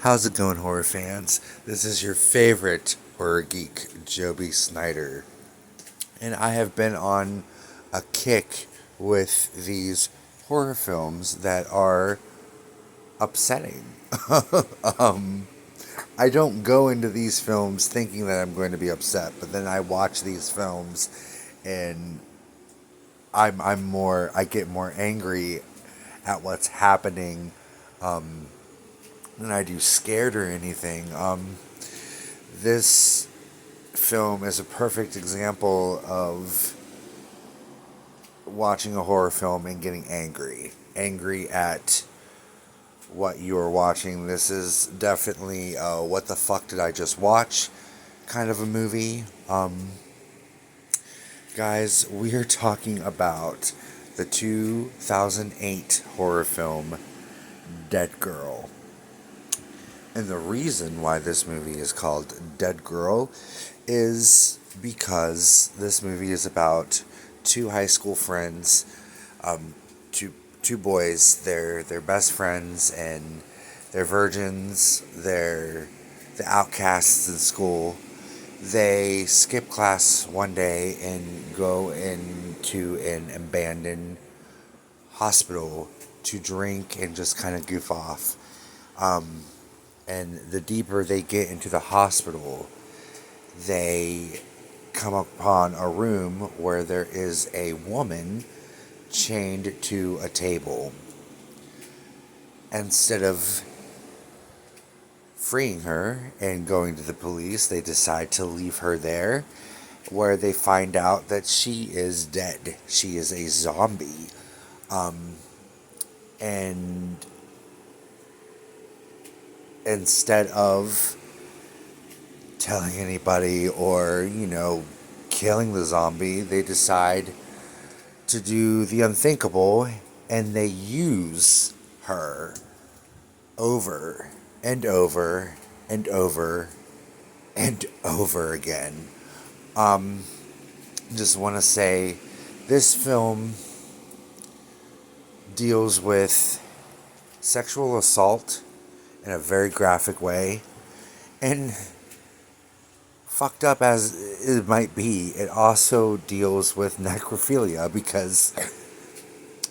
How's it going, horror fans? This is your favorite horror geek, Joby Snyder. And I have been on a kick with these horror films that are upsetting. um, I don't go into these films thinking that I'm going to be upset, but then I watch these films and I get more angry at what's happening than I do scared or anything. This film is a perfect example of watching a horror film and getting angry. Angry at what you are watching. This is definitely what the fuck did I just watch kind of a movie. Guys, we are talking about the 2008 horror film Dead Girl. And the reason why this movie is called Dead Girl is because this movie is about two high school friends, um, two boys. They're best friends and they're virgins. They're the outcasts in school. They skip class one day and go into an abandoned hospital to drink and just kind of goof off. Um, and the deeper they get into the hospital, they come upon a room where there is a woman chained to a table. Instead of freeing her and going to the police, they decide to leave her there, where they find out that she is dead. She is a zombie. Um, and instead of telling anybody or, killing the zombie, they decide to do the unthinkable and they use her over and over and over and over again. Um, just want to say this film deals with sexual assault in a very graphic way. And fucked up as it might be, it also deals with necrophilia because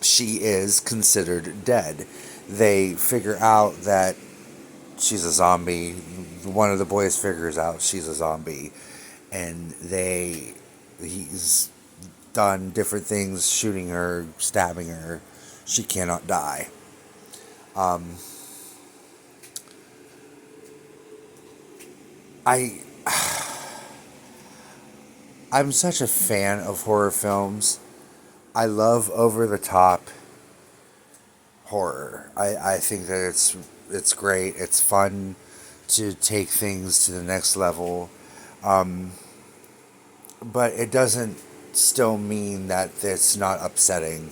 she is considered dead. They figure out that she's a zombie. One of the boys figures out she's a zombie, and he's done different things, shooting her, stabbing her. She cannot die. Um, I I'm such a fan of horror films. I love over the top horror. I think that it's great. It's fun to take things to the next level. Um, but it doesn't still mean that it's not upsetting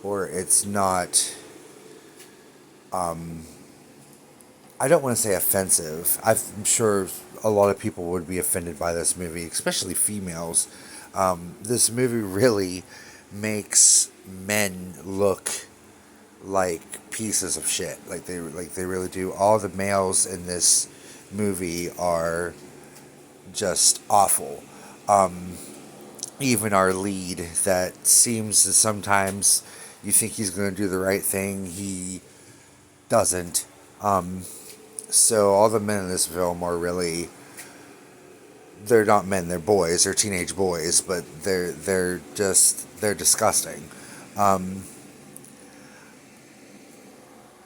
or it's not um, I don't want to say offensive. I'm sure a lot of people would be offended by this movie, especially females. This movie really makes men look like pieces of shit. Like they really do. All the males in this movie are just awful. Um, Even our lead, that seems to sometimes you think he's going to do the right thing, he doesn't. Um, So all the men in this film are really, they're not men, they're boys, they're teenage boys, but they're disgusting. Um,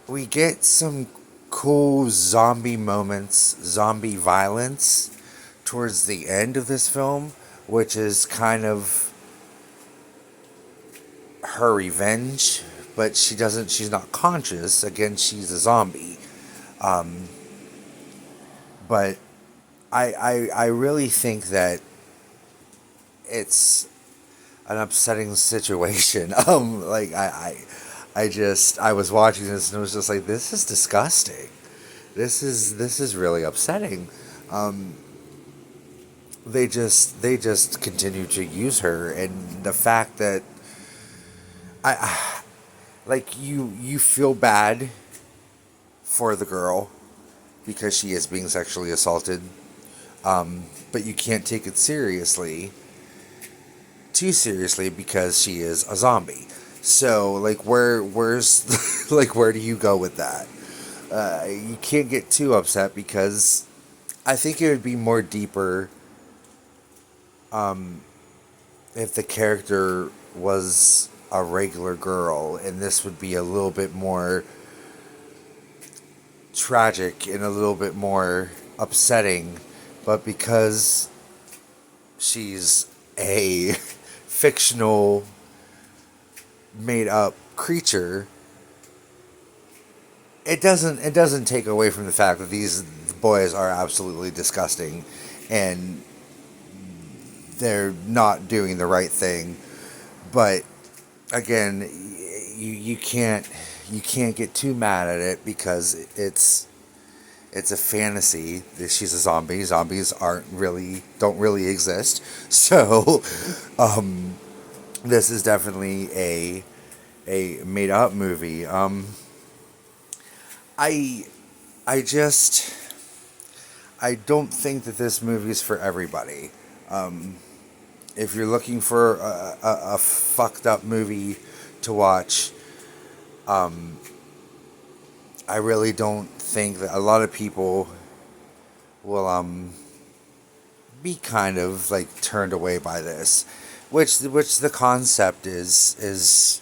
we get some cool zombie moments, zombie violence towards the end of this film, which is kind of her revenge, but she's not conscious. Again, she's a zombie. Um, but I really think that it's an upsetting situation. I was watching this and it was just like, this is disgusting. This is really upsetting. Um, they just continue to use her, and the fact that like you feel bad for the girl, because she is being sexually assaulted, but you can't take it too seriously, because she is a zombie. So, like, where's like, where do you go with that? You can't get too upset, because I think it would be more deeper, um, if the character was a regular girl, and this would be a little bit more tragic and a little bit more upsetting. But because she's a fictional, made up creature, it doesn't take away from the fact that these boys are absolutely disgusting, and they're not doing the right thing. But again, you can't get too mad at it, because it's a fantasy. She's a zombie. Zombies don't really exist. So, um, this is definitely a made up movie. I I just I don't think that this movie is for everybody. Um, if you're looking for a fucked up movie to watch, um, I really don't think that a lot of people will be kind of like turned away by this, which the concept is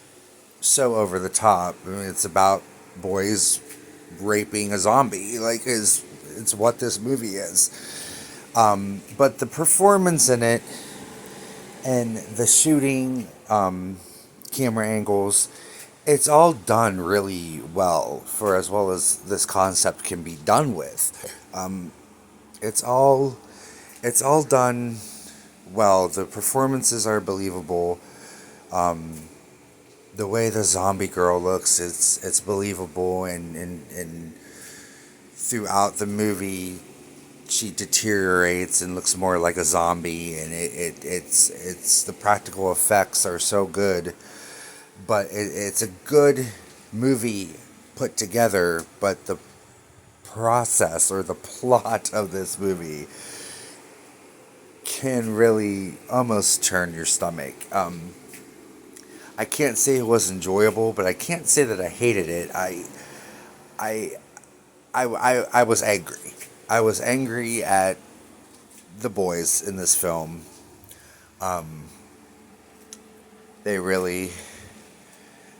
so over the top. I mean, it's about boys raping a zombie. Like, is it's what this movie is. But the performance in it, and the shooting, camera angles, it's all done really well, for as well as this concept can be done with. It's all it's all done well. The performances are believable. Um, the way the zombie girl looks, it's believable, and throughout the movie, she deteriorates and looks more like a zombie, and it's the practical effects are so good. But it's a good movie put together, but the process or the plot of this movie can really almost turn your stomach. I can't say it was enjoyable, but I can't say that I hated it. I, I was angry. I was angry at the boys in this film. Um, they really,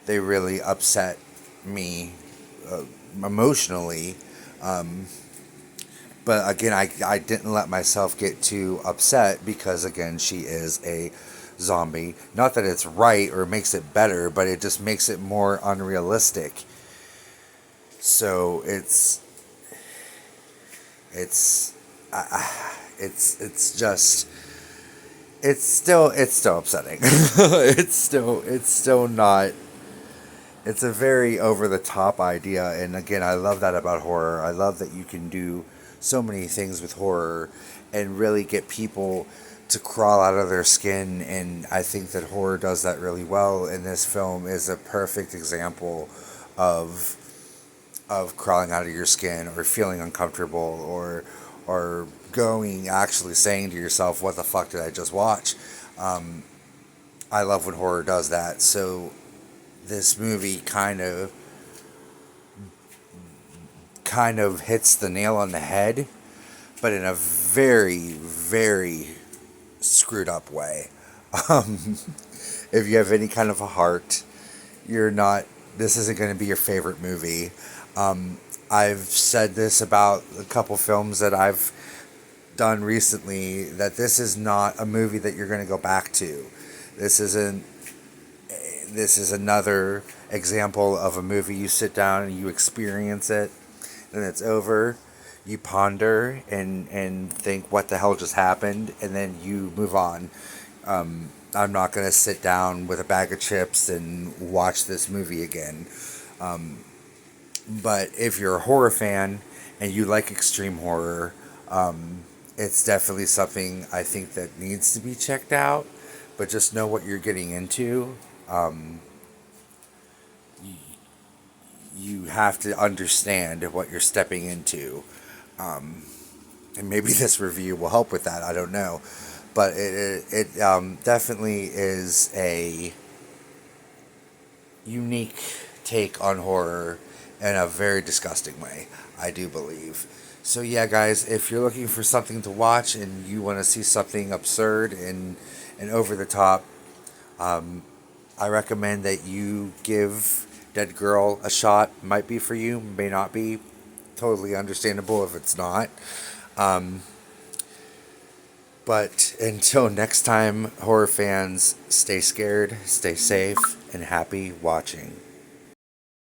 they really upset me, uh, emotionally. Um, but again, I didn't let myself get too upset, because again, she is a zombie. Not that it's right or makes it better, but it just makes it more unrealistic. So it's it's just it's still upsetting. It's still not. It's a very over the top idea, and again, I love that about horror. I love that you can do so many things with horror, and really get people to crawl out of their skin. And I think that horror does that really well. And this film is a perfect example of crawling out of your skin, or feeling uncomfortable, or going, actually saying to yourself, "What the fuck did I just watch?" Um, I love when horror does that. So this movie kind of hits the nail on the head, but in a very, very screwed up way. Um, if you have any kind of a heart, you're not. This isn't going to be your favorite movie. I've said this about a couple films that I've done recently, that this is not a movie that you're going to go back to. This isn't. This is another example of a movie you sit down and you experience it, and it's over. You ponder and think, what the hell just happened, and then you move on. I'm not going to sit down with a bag of chips and watch this movie again. Um, but if you're a horror fan and you like extreme horror, it's definitely something I think that needs to be checked out. But just know what you're getting into. Um, you have to understand what you're stepping into. And maybe this review will help with that. I don't know, but it definitely is a unique take on horror in a very disgusting way, I do believe. So yeah, guys, if you're looking for something to watch and you want to see something absurd and over the top, I recommend that you give Dead Girl a shot. Might be for you, may not be. Totally understandable if it's not. Um, but until next time, horror fans, stay scared, stay safe, and happy watching.